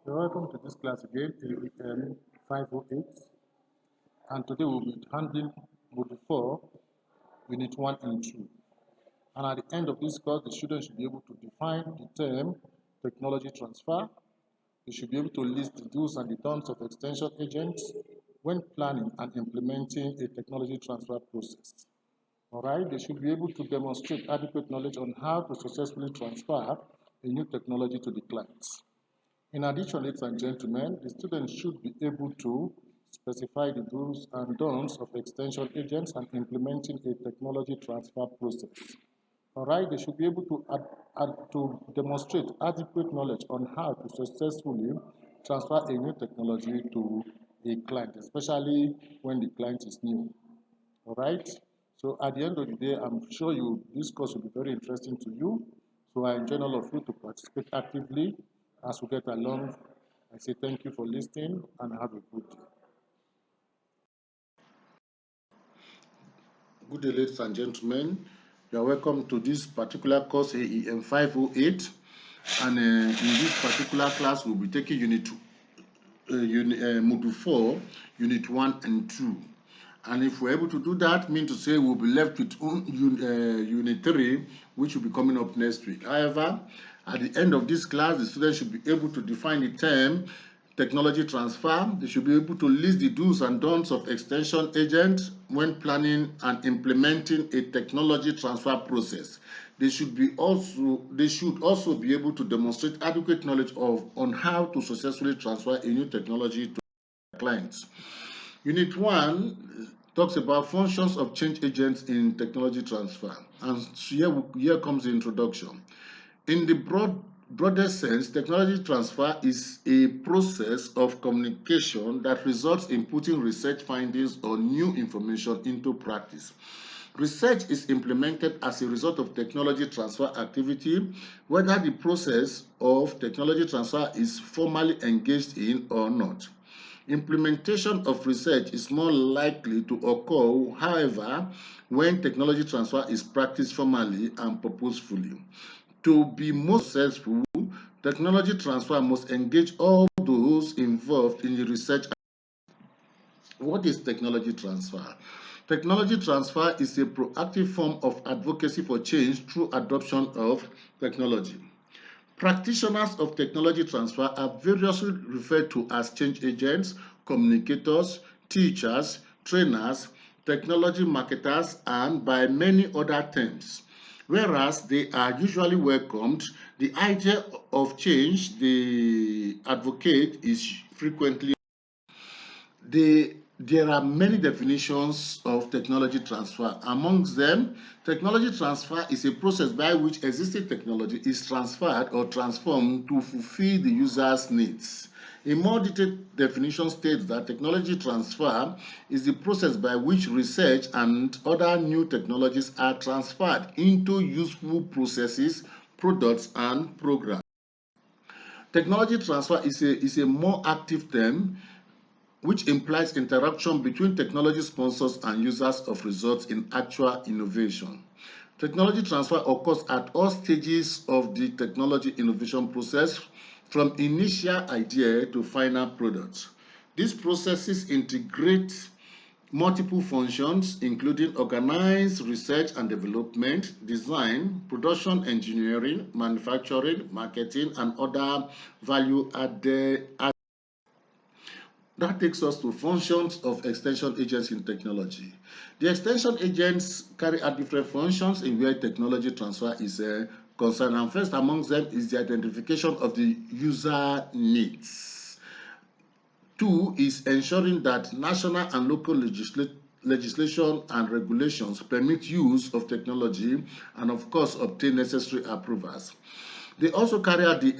You're welcome to this class again, AEM508. And today we'll be handling Module 4, Unit 1 and 2. And at the end of this course, the students should be able to define the term technology transfer. They should be able to list the do's and the don'ts of extension agents when planning and implementing a technology transfer process. All right, they should be able to demonstrate adequate knowledge on how to successfully transfer a new technology to the clients. In addition, ladies and gentlemen, the students should be able to specify the do's and don'ts of extension agents and implementing a technology transfer process. All right, they should be able to demonstrate adequate knowledge on how to successfully transfer a new technology to a client, especially when the client is new. All right, so at the end of the day, I'm sure this course will be very interesting to you. So I enjoin all of you to participate actively as we get along. I say thank you for listening and have a good day. Good day, ladies and gentlemen. You are welcome to this particular course, AEM508. And in this particular class, we'll be taking Module 4, Unit 1 and 2. And if we're able to do that, mean to say we'll be left with Unit 3, which will be coming up next week. However, at the end of this class, the students should be able to define the term technology transfer. They should be able to list the do's and don'ts of extension agents when planning and implementing a technology transfer process. They should also be able to demonstrate adequate knowledge on how to successfully transfer a new technology to clients. Unit 1 talks about functions of change agents in technology transfer. And here comes the introduction. In the broadest sense, technology transfer is a process of communication that results in putting research findings or new information into practice. Research is implemented as a result of technology transfer activity, whether the process of technology transfer is formally engaged in or not. Implementation of research is more likely to occur, however, when technology transfer is practiced formally and purposefully. To be most successful, technology transfer must engage all those involved in the research. What is technology transfer? Technology transfer is a proactive form of advocacy for change through adoption of technology. Practitioners of technology transfer are variously referred to as change agents, communicators, teachers, trainers, technology marketers, and by many other terms. Whereas they are usually welcomed, the idea of change they advocate is frequently. There are many definitions of technology transfer. Amongst them, technology transfer is a process by which existing technology is transferred or transformed to fulfill the user's needs. A more detailed definition states that technology transfer is the process by which research and other new technologies are transferred into useful processes, products, and programs. Technology transfer is a more active term which implies interaction between technology sponsors and users of results in actual innovation. Technology transfer occurs at all stages of the technology innovation process, from initial idea to final product. These processes integrate multiple functions, including organized research and development, design, production engineering, manufacturing, marketing, and other value-added. That takes us to functions of extension agents in technology. The extension agents carry out different functions in where technology transfer is concerned, and first amongst them is the identification of the user needs. 2 is ensuring that national and local legislation and regulations permit use of technology and, of course, obtain necessary approvals. They also carry out the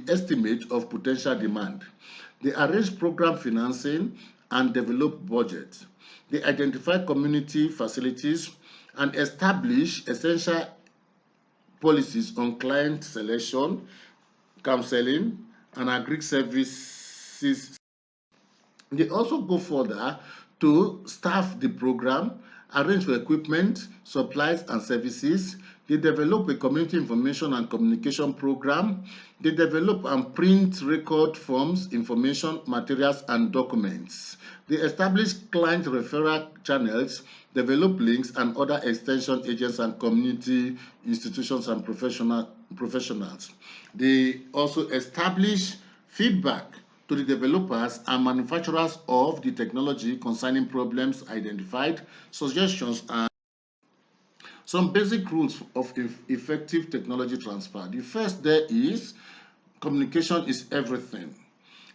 estimate of potential demand. They arrange program financing and develop budget. They identify community facilities and establish essential policies on client selection, counseling, and agri services. They also go further to staff the program, arrange for equipment, supplies, and services. They develop a community information and communication program. They develop and print record forms, information, materials, and documents. They establish client referral channels, develop links and other extension agents and community institutions and professionals. They also establish feedback to the developers and manufacturers of the technology concerning problems identified, suggestions, and some basic rules of effective technology transfer. The first there is communication is everything.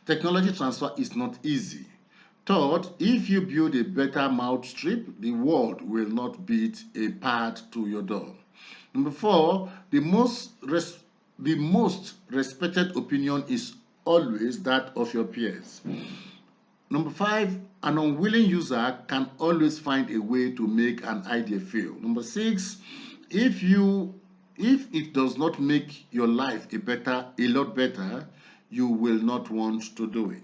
Technology transfer is not easy. Third, if you build a better mousetrap, the world will not beat a pad to your door. Number 4, the most respected opinion is always that of your peers. Number 5, an unwilling user can always find a way to make an idea fail. Number 6, if it does not make your life a lot better, you will not want to do it.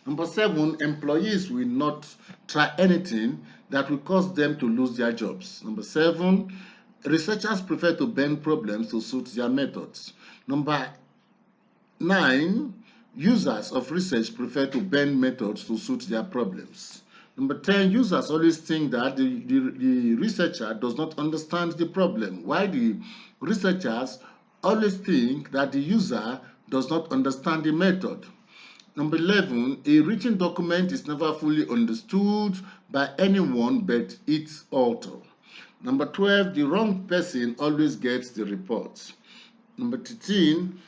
Number 7, employees will not try anything that will cause them to lose their jobs. Number 7, researchers prefer to bend problems to suit their methods. Number 9, users of research prefer to bend methods to suit their problems. Number 10, users always think that the researcher does not understand the problem, while the researchers always think that the user does not understand the method. Number 11, a written document is never fully understood by anyone but its author. Number 12, the wrong person always gets the report. Number 13,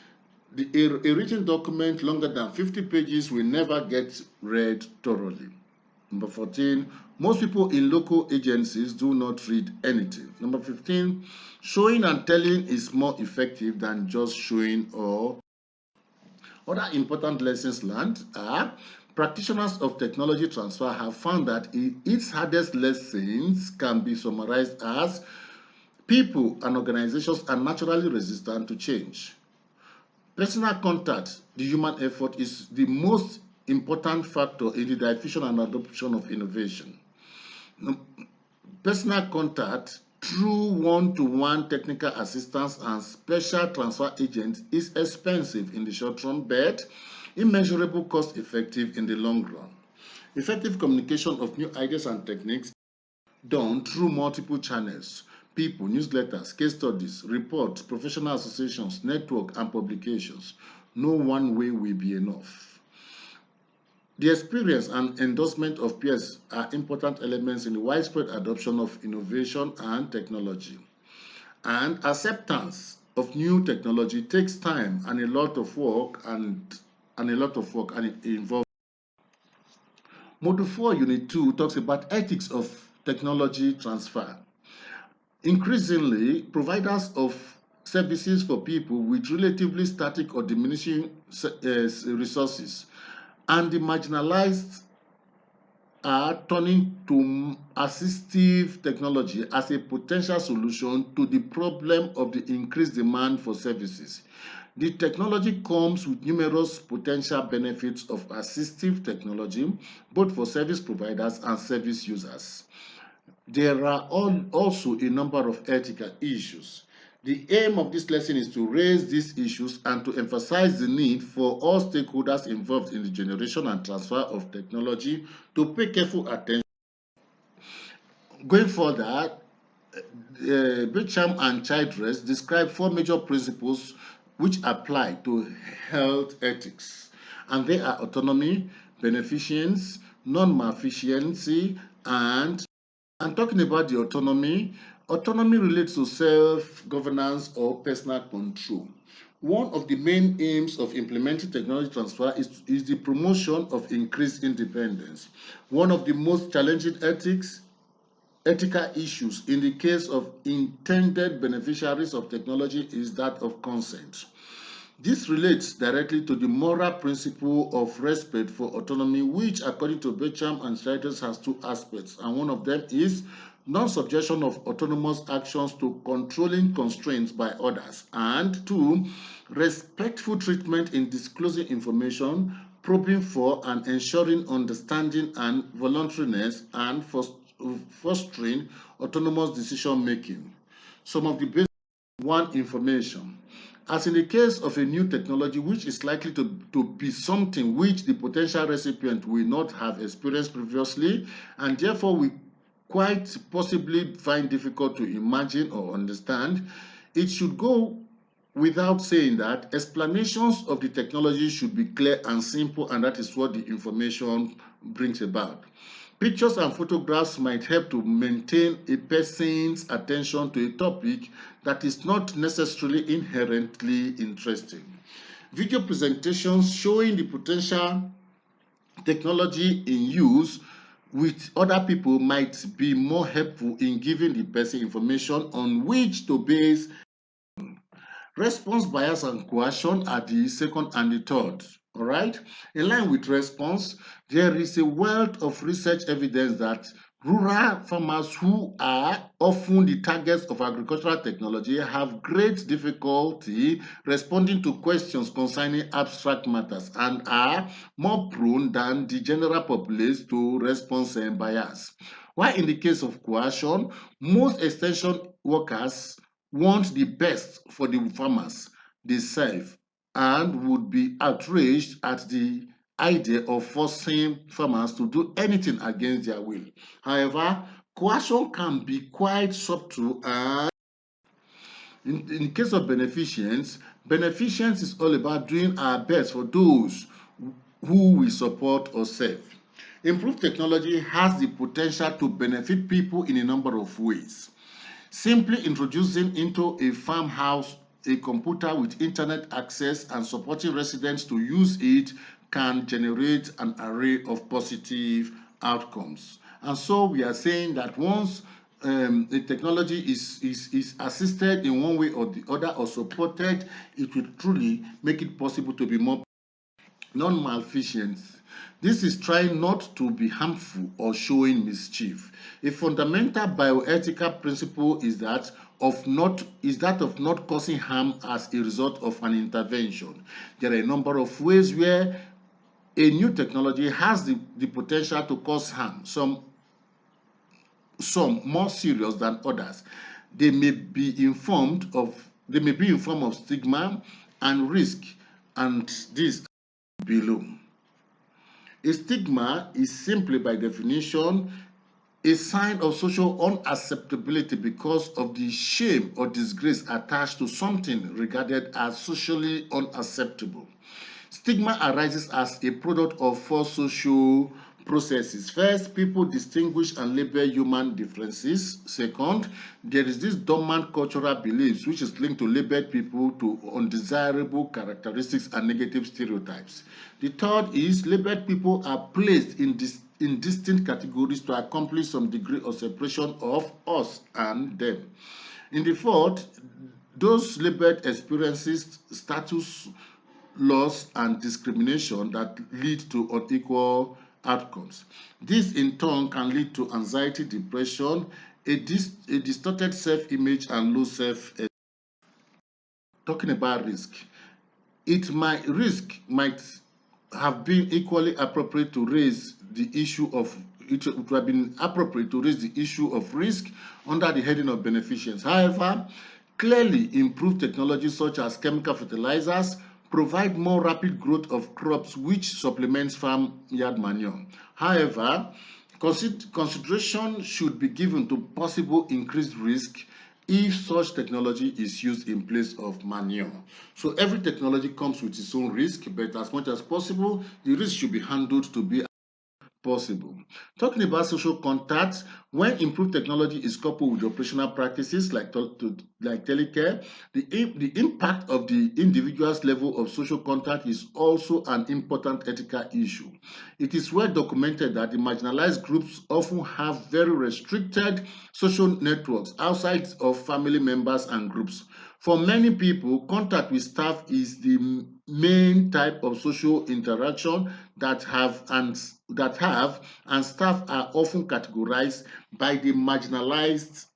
a written document longer than 50 pages will never get read thoroughly. Number 14, most people in local agencies do not read anything. Number 15, showing and telling is more effective than just showing or. Other important lessons learned are practitioners of technology transfer have found that its hardest lessons can be summarized as people and organizations are naturally resistant to change. Personal contact, the human effort, is the most important factor in the diffusion and adoption of innovation. Personal contact through one-to-one technical assistance and special transfer agents is expensive in the short run, but immeasurable cost-effective in the long run. Effective communication of new ideas and techniques done through multiple channels, people, newsletters, case studies, reports, professional associations, network, and publications. No one way will be enough. The experience and endorsement of peers are important elements in the widespread adoption of innovation and technology. And acceptance of new technology takes time and a lot of work and it involves. Module 4, Unit 2 talks about ethics of technology transfer. Increasingly, providers of services for people with relatively static or diminishing resources and the marginalized are turning to assistive technology as a potential solution to the problem of the increased demand for services. The technology comes with numerous potential benefits of assistive technology, both for service providers and service users. There are also a number of ethical issues. The aim of this lesson is to raise these issues and to emphasize the need for all stakeholders involved in the generation and transfer of technology to pay careful attention. Going further, Becham and Childress describe 4 major principles which apply to health ethics, and they are autonomy, beneficence, non-maleficence, and talking about the autonomy relates to self-governance or personal control. One of the main aims of implementing technology transfer is the promotion of increased independence. One of the most challenging ethical issues in the case of intended beneficiaries of technology is that of consent. This relates directly to the moral principle of respect for autonomy, which, according to Becham and Schreiters, has 2 aspects, and one of them is non-subjection of autonomous actions to controlling constraints by others, and 2, respectful treatment in disclosing information, probing for and ensuring understanding and voluntariness, and fostering autonomous decision-making. Some of the basic one, information. As in the case of a new technology which is likely to be something which the potential recipient will not have experienced previously, and therefore we quite possibly find difficult to imagine or understand, it should go without saying that explanations of the technology should be clear and simple, and that is what the information brings about. Pictures and photographs might help to maintain a person's attention to a topic that is not necessarily inherently interesting. Video presentations showing the potential technology in use with other people might be more helpful in giving the person information on which to base. Response, bias, and coercion are the second and the third. All right. In line with response, there is a wealth of research evidence that rural farmers who are often the targets of agricultural technology have great difficulty responding to questions concerning abstract matters and are more prone than the general populace to response bias. While in the case of coercion, most extension workers want the best for the farmers they serve and would be outraged at the idea of forcing farmers to do anything against their will. However, coercion can be quite subtle, and in case of beneficence, beneficence is all about doing our best for those who we support or serve. Improved technology has the potential to benefit people in a number of ways. Simply introducing into a farmhouse a computer with internet access and supporting residents to use it can generate an array of positive outcomes. And so we are saying that once the technology is assisted in one way or the other or supported, it will truly make it possible to be more non-maleficence. This is trying not to be harmful or showing mischief. A fundamental bioethical principle is that of not causing harm as a result of an intervention. There are a number of ways where a new technology has the potential to cause harm, some more serious than others. They may be in form of stigma and risk, and these below. A stigma is simply, by definition, a sign of social unacceptability because of the shame or disgrace attached to something regarded as socially unacceptable. Stigma arises as a product of four social processes. First, people distinguish and label human differences. Second, there is this dormant cultural beliefs which is linked to labeled people to undesirable characteristics and negative stereotypes. The third is labeled people are placed in distinct categories to accomplish some degree of separation of us and them. In the fourth, those labeled experiences status loss and discrimination that lead to unequal outcomes. This in turn can lead to anxiety, depression, a distorted self-image, and low self-esteem. Talking about risk, risk might have been equally appropriate to raise the issue of it would have been appropriate to raise the issue of risk under the heading of beneficence. However, clearly improved technologies such as chemical fertilizers provide more rapid growth of crops which supplements farmyard manure. However, consideration should be given to possible increased risk if such technology is used in place of manure. So every technology comes with its own risk, but as much as possible, the risk should be handled to be possible. Talking about social contacts, when improved technology is coupled with operational practices like telecare, the impact of the individual's level of social contact is also an important ethical issue. It is well documented that the marginalized groups often have very restricted social networks outside of family members and groups. For many people, contact with staff is the main type of social interaction that have and staff are often categorized by the marginalized.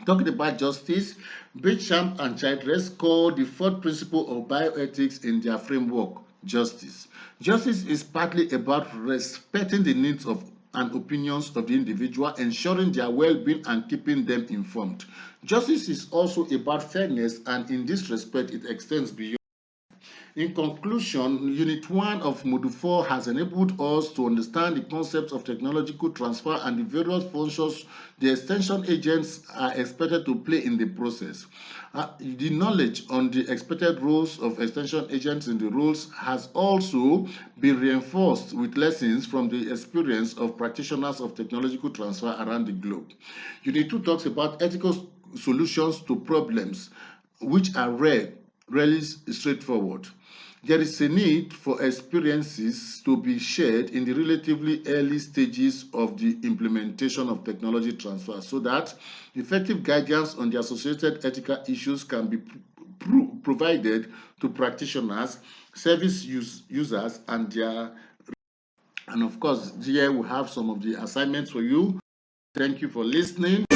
Talking about justice, Beauchamp and Childress call the fourth principle of bioethics in their framework justice. Justice is partly about respecting the needs of and opinions of the individual, ensuring their well-being and keeping them informed. Justice is also about fairness, and in this respect, it extends beyond. In conclusion, Unit 1 of Module 4 has enabled us to understand the concepts of technological transfer and the various functions the extension agents are expected to play in the process. The knowledge on the expected roles of extension agents in the roles has also been reinforced with lessons from the experience of practitioners of technological transfer around the globe. Unit 2 talks about ethical solutions to problems, which are really straightforward. There is a need for experiences to be shared in the relatively early stages of the implementation of technology transfer so that effective guidance on the associated ethical issues can be provided to practitioners, service users, and of course, here we have some of the assignments for you. Thank you for listening.